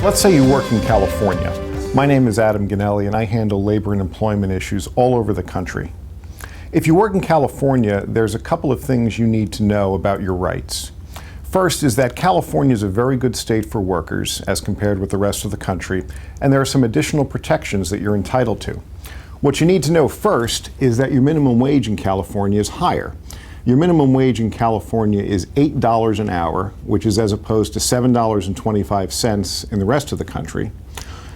Let's say you work in California. My name is Adam Ganelli and I handle labor and employment issues all over the country. If you work in California, there's a couple of things you need to know about your rights. First is that California is a very good state for workers as compared with the rest of the country, and there are some additional protections that you're entitled to. What you need to know first is that your minimum wage in California is higher. Your minimum wage in California is $8 an hour, which is as opposed to $7.25 in the rest of the country.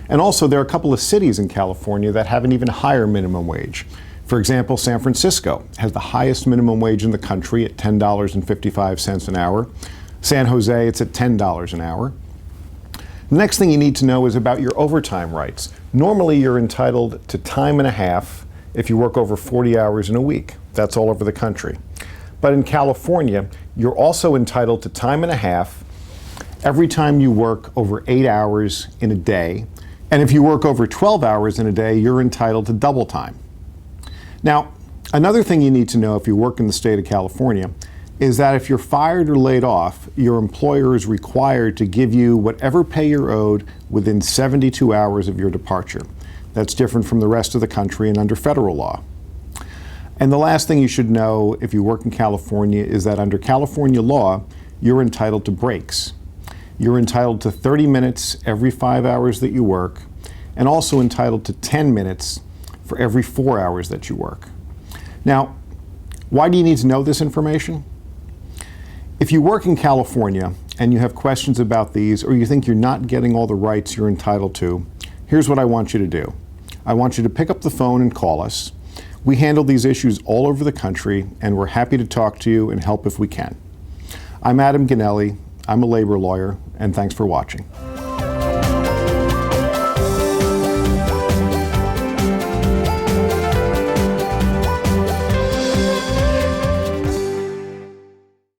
And also there are a couple of cities in California that have an even higher minimum wage. For example, San Francisco has the highest minimum wage in the country at $10.55 an hour. San Jose, it's at $10 an hour. The next thing you need to know is about your overtime rights. Normally you're entitled to time and a half if you work over 40 hours in a week. That's all over the country. But in California, you're also entitled to time and a half every time you work over 8 hours in a day. And if you work over 12 hours in a day, you're entitled to double time. Now, another thing you need to know if you work in the state of California is that if you're fired or laid off, your employer is required to give you whatever pay you're owed within 72 hours of your departure. That's different from the rest of the country and under federal law. And the last thing you should know if you work in California is that under California law, you're entitled to breaks. You're entitled to 30 minutes every 5 hours that you work, and also entitled to 10 minutes for every 4 hours that you work. Now, why do you need to know this information? If you work in California and you have questions about these, or you think you're not getting all the rights you're entitled to, here's what I want you to do. I want you to pick up the phone and call us. We handle these issues all over the country, and we're happy to talk to you and help if we can. I'm Adam Ganelli. I'm a labor lawyer, and thanks for watching.